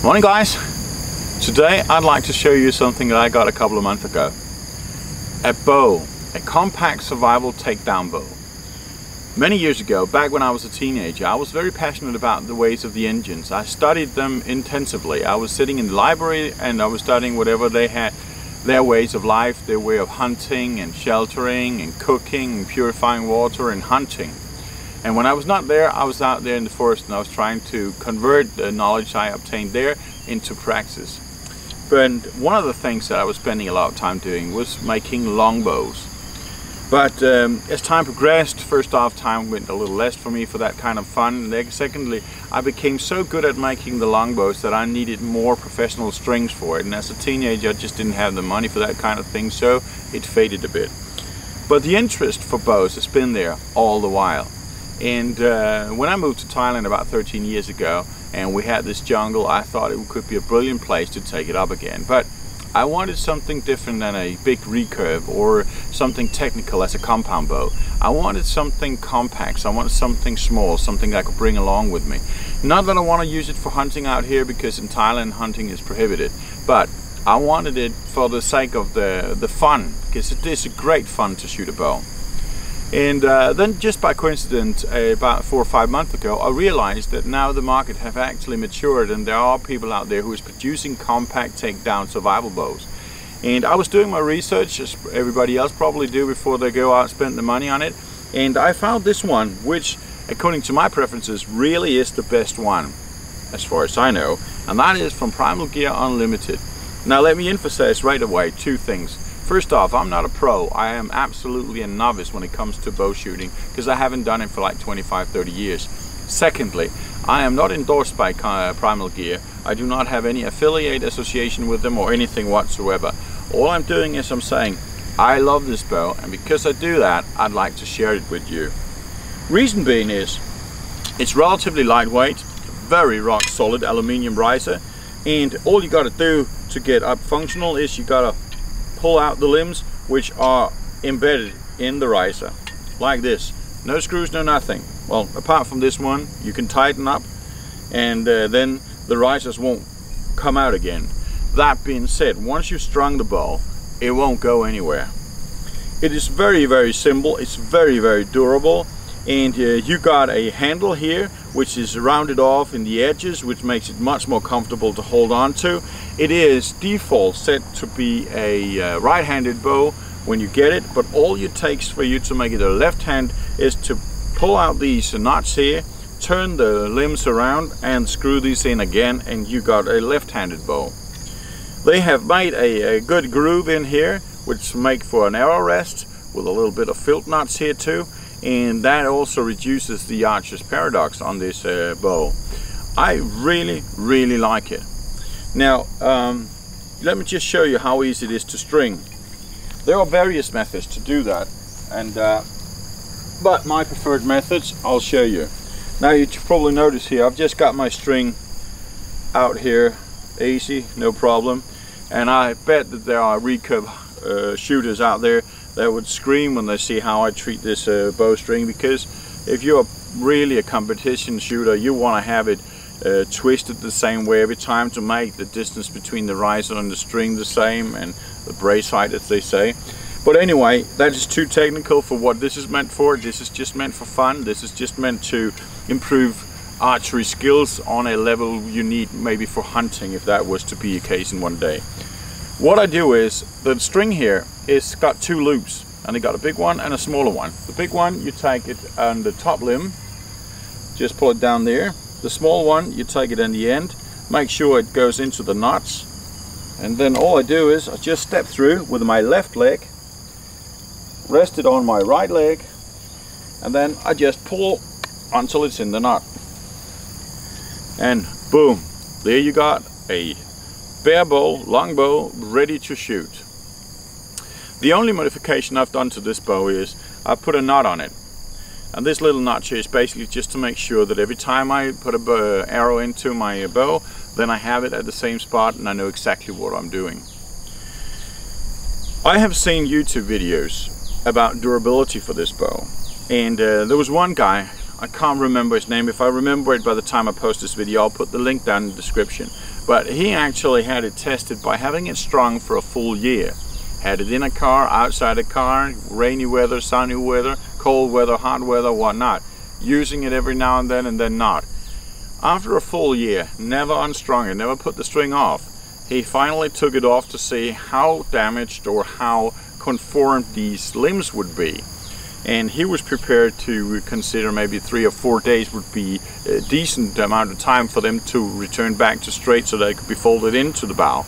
Morning guys! Today I'd like to show you something that I got a couple of months ago. A bow, a compact survival takedown bow. Many years ago, back when I was a teenager, I was very passionate about the ways of the Indians. I studied them intensively. I was sitting in the library and I was studying whatever they had, their ways of life, their way of hunting and sheltering and cooking and purifying water and hunting. And when I was not there, I was out there in the forest and I was trying to convert the knowledge I obtained there into practice. But one of the things that I was spending a lot of time doing was making longbows. But as time progressed, first off, time went a little less for me for that kind of fun. And then secondly, I became so good at making the longbows that I needed more professional strings for it. And as a teenager, I just didn't have the money for that kind of thing, so it faded a bit. But the interest for bows has been there all the while. And when I moved to Thailand about 13 years ago and we had this jungle, I thought it could be a brilliant place to take it up again. But I wanted something different than a big recurve or something technical as a compound bow. I wanted something compact. I wanted something small, something I could bring along with me. Not that I want to use it for hunting out here, because in Thailand hunting is prohibited, but I wanted it for the sake of the fun, because it is a great fun to shoot a bow. And then just by coincidence, about 4 or 5 months ago, I realized that now the market have actually matured and there are people out there who is producing compact takedown survival bows. And I was doing my research, as everybody else probably do before they go out and spend the money on it. And I found this one, which according to my preferences really is the best one, as far as I know. And that is from Primal Gear Unlimited. Now let me emphasize right away 2 things. First off, I'm not a pro. I am absolutely a novice when it comes to bow shooting, because I haven't done it for like 25-30 years. Secondly, I am not endorsed by Primal Gear. I do not have any affiliate association with them or anything whatsoever. All I'm doing is I'm saying, I love this bow, and because I do that, I'd like to share it with you. Reason being is, it's relatively lightweight, very rock solid aluminium riser, and all you gotta do to get up functional is you gotta pull out the limbs, which are embedded in the riser like this. No screws, no nothing. Well, apart from this one, you can tighten up and then the risers won't come out again. That being said, once you've strung the bow, it won't go anywhere. It is very, very simple. It's very, very durable. And you got a handle here which is rounded off in the edges, which makes it much more comfortable to hold on to. It is default set to be a right-handed bow when you get it, but all it takes for you to make it a left hand is to pull out these knots here, turn the limbs around and screw these in again, and you got a left-handed bow. They have made a good groove in here, which make for an arrow rest with a little bit of filt knots here too. And that also reduces the archer's paradox on this bow. I really, really like it. Now, let me just show you how easy it is to string. There are various methods to do that, and but my preferred methods I'll show you. Now you probably notice here, I've just got my string out here, easy, no problem. And I bet that there are recurve shooters out there that would scream when they see how I treat this bowstring, because if you're really a competition shooter, you want to have it twisted the same way every time to make the distance between the riser and the string the same, and the brace height, as they say. But anyway, that is too technical for what this is meant for. This is just meant for fun. This is just meant to improve archery skills on a level you need maybe for hunting, if that was to be a case in one day. What I do is, the string here is got 2 loops, and they got a big one and a smaller one. The big one, you take it on the top limb, just pull it down there. The small one, you take it in the end, make sure it goes into the knots, and then all I do is I just step through with my left leg, rest it on my right leg, and then I just pull until it's in the knot. And boom, there you got a bare bow, long bow, ready to shoot. The only modification I've done to this bow is I put a knot on it. And this little knot here is basically just to make sure that every time I put a arrow into my bow, then I have it at the same spot and I know exactly what I'm doing. I have seen YouTube videos about durability for this bow. And there was one guy I can't remember his name. If I remember it by the time I post this video, I'll put the link down in the description. But he actually had it tested by having it strung for a full year. Had it in a car, outside a car, rainy weather, sunny weather, cold weather, hot weather, whatnot. Using it every now and then not. After a full year, never unstrung it, never put the string off, he finally took it off to see how damaged or how conformed these limbs would be. And he was prepared to consider maybe 3 or 4 days would be a decent amount of time for them to return back to straight so they could be folded into the bow.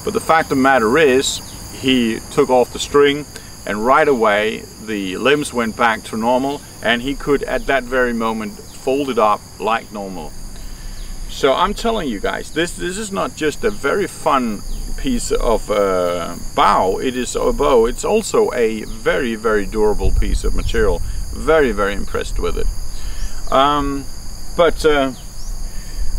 But the fact of the matter is, he took off the string and right away the limbs went back to normal, and he could at that very moment fold it up like normal. So I'm telling you guys, this is not just a very fun piece of bow, it is a bow, it's also a very, very durable piece of material. Very, very impressed with it.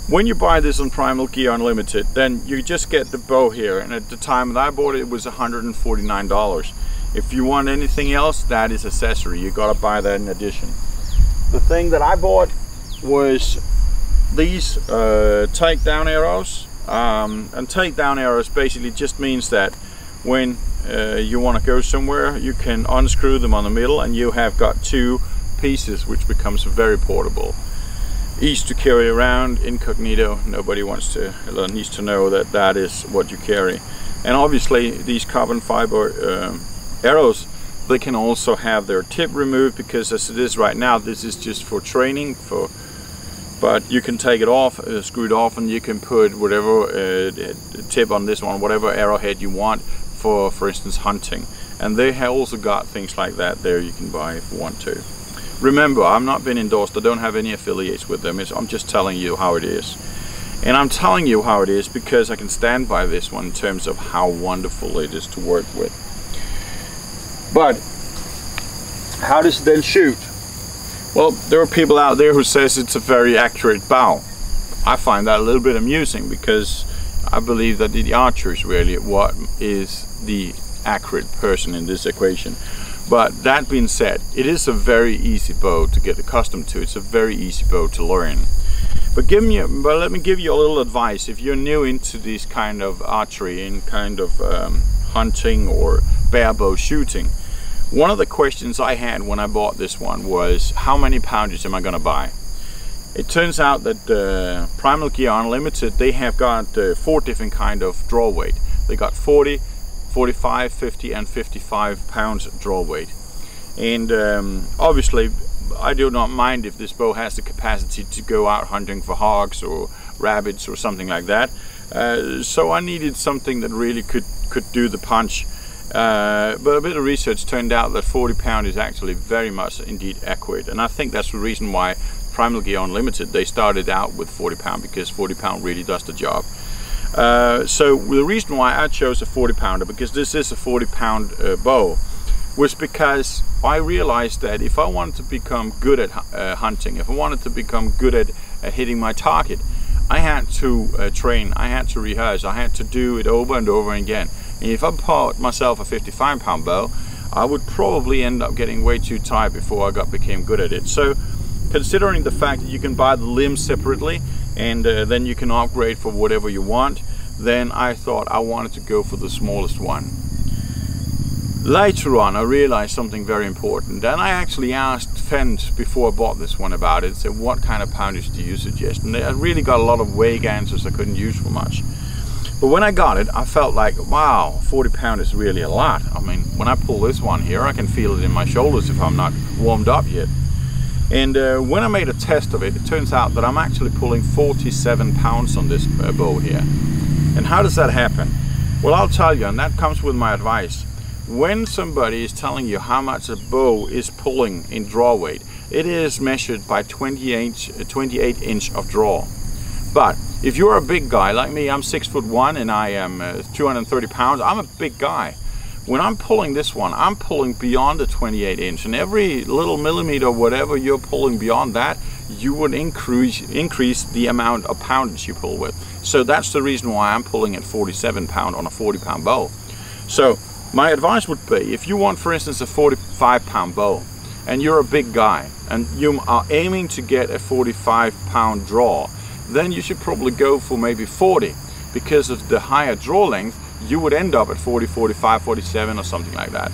When you buy this on Primal Gear Unlimited, then you just get the bow here, and at the time that I bought it, it was $149. If you want anything else, that is accessory, you gotta buy that in addition. The thing that I bought was these takedown arrows. And takedown arrows basically just means that when you want to go somewhere, you can unscrew them on the middle and you have got 2 pieces, which becomes very portable. Easy to carry around, incognito, nobody needs to know that that is what you carry. And obviously these carbon fiber arrows, they can also have their tip removed, because as it is right now, this is just for training, but you can take it off, screw it off, and you can put whatever tip on this one, whatever arrowhead you want for instance hunting. And they have also got things like that there you can buy if you want to. Remember, I've not been endorsed, I don't have any affiliates with them, I'm just telling you how it is. And I'm telling you how it is because I can stand by this one in terms of how wonderful it is to work with. But how does it then shoot? Well, there are people out there who says it's a very accurate bow. I find that a little bit amusing because I believe that the archer is really what is the accurate person in this equation. But that being said, it is a very easy bow to get accustomed to. It's a very easy bow to learn. But let me give you a little advice if you're new into this kind of archery and kind of hunting or bear bow shooting. One of the questions I had when I bought this one was, how many poundage am I going to buy? It turns out that Primal Gear Unlimited, they have got 4 different kind of draw weight. They got 40, 45, 50 and 55 pounds draw weight. And obviously I do not mind if this bow has the capacity to go out hunting for hogs or rabbits or something like that. So I needed something that really could do the punch. But a bit of research turned out that 40 pound is actually very much indeed accurate, and I think that's the reason why Primal Gear Unlimited, they started out with 40 pound, because 40 pound really does the job. So the reason why I chose a 40 pounder, because this is a 40 pound bow, was because I realized that if I wanted to become good at hunting, if I wanted to become good at hitting my target, I had to train, I had to rehearse, I had to do it over and over again. And if I bought myself a 55 pound bow, I would probably end up getting way too tired before I became good at it. So considering the fact that you can buy the limbs separately and then you can upgrade for whatever you want, then I thought I wanted to go for the smallest one. Later on I realized something very important, and I actually asked Fendt before I bought this one about it. Said, what kind of poundage do you suggest? And I really got a lot of vague answers I couldn't use for much. But when I got it, I felt like, wow, 40 pound is really a lot. I mean, when I pull this one here, I can feel it in my shoulders if I'm not warmed up yet. And when I made a test of it, it turns out that I'm actually pulling 47 pounds on this bow here. And how does that happen? Well, I'll tell you, and that comes with my advice. When somebody is telling you how much a bow is pulling in draw weight, it is measured by 28 inch of draw. But if you're a big guy like me, I'm 6'1" and I am 230 pounds, I'm a big guy. When I'm pulling this one, I'm pulling beyond the 28 inch, and every little millimeter, whatever you're pulling beyond that, you would increase the amount of poundage you pull with. So that's the reason why I'm pulling at 47 pound on a 40 pound bow. So my advice would be, if you want, for instance, a 45 pound bow, and you're a big guy and you are aiming to get a 45-pound draw, then you should probably go for maybe 40, because of the higher draw length you would end up at 40, 45, 47 or something like that.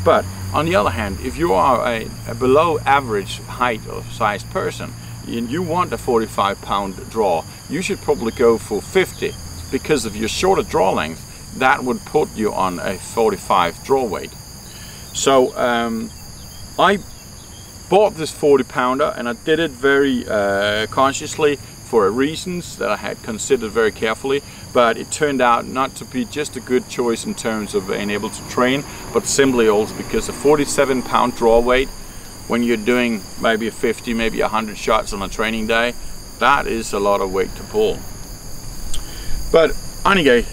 But on the other hand, if you are a below average height or sized person and you want a 45-pound draw, you should probably go for 50, because of your shorter draw length. That would put you on a 45 draw weight. So I bought this 40-pounder, and I did it very consciously for reasons that I had considered very carefully, but it turned out not to be just a good choice in terms of being able to train, but simply also because a 47-pound draw weight, when you're doing maybe 50, maybe 100 shots on a training day, that is a lot of weight to pull. But anyway,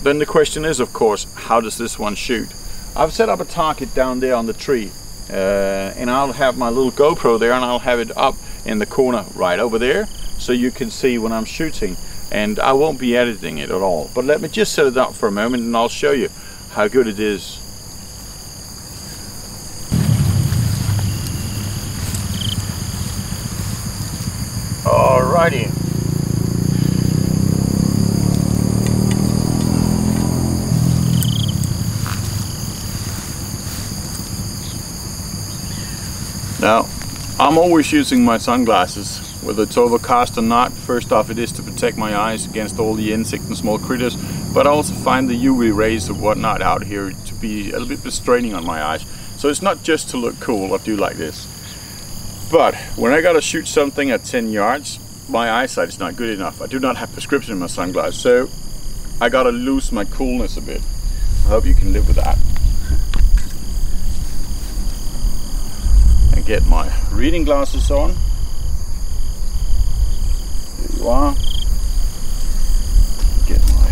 then the question is, of course, how does this one shoot? I've set up a target down there on the tree, and I'll have my little GoPro there, and I'll have it up in the corner right over there, so you can see when I'm shooting, and I won't be editing it at all. But let me just set it up for a moment and I'll show you how good it is. Alrighty. Now, I'm always using my sunglasses, whether it's overcast or not. First off, it is to protect my eyes against all the insects and small critters, but I also find the UV rays and whatnot out here to be a little bit straining on my eyes. So it's not just to look cool, I do like this. But when I gotta shoot something at 10 yards, my eyesight is not good enough. I do not have prescription in my sunglasses, so I gotta lose my coolness a bit. I hope you can live with that. And get my reading glasses on. There you are. Get my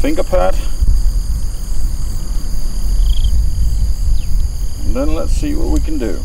finger pad. And then let's see what we can do.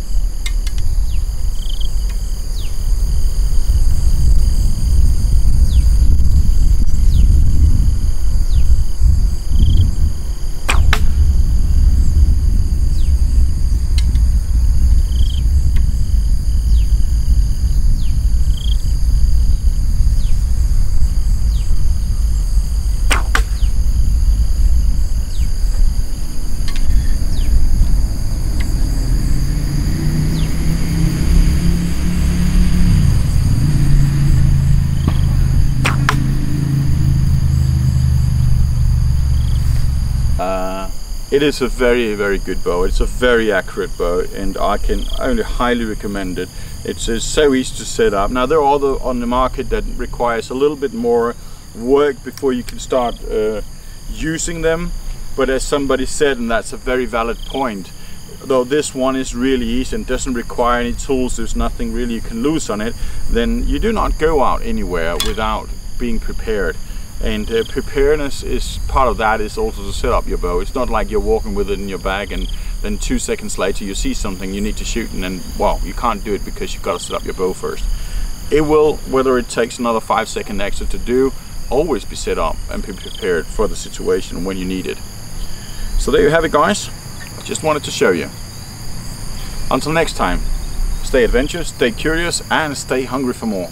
It is a very, very good bow. It's a very accurate bow, and I can only highly recommend it. It's so easy to set up. Now, there are other on the market that requires a little bit more work before you can start using them, but as somebody said, and that's a very valid point, though this one is really easy and doesn't require any tools, there's nothing really you can lose on it, then you do not go out anywhere without being prepared. And preparedness is part of that, is also to set up your bow. It's not like you're walking with it in your bag and then 2 seconds later you see something you need to shoot, and then, well, you can't do it because you've got to set up your bow first. It will, whether it takes another 5 seconds extra to do, always be set up and be prepared for the situation when you need it. So there you have it, guys. Just wanted to show you. Until next time, stay adventurous, stay curious, and stay hungry for more.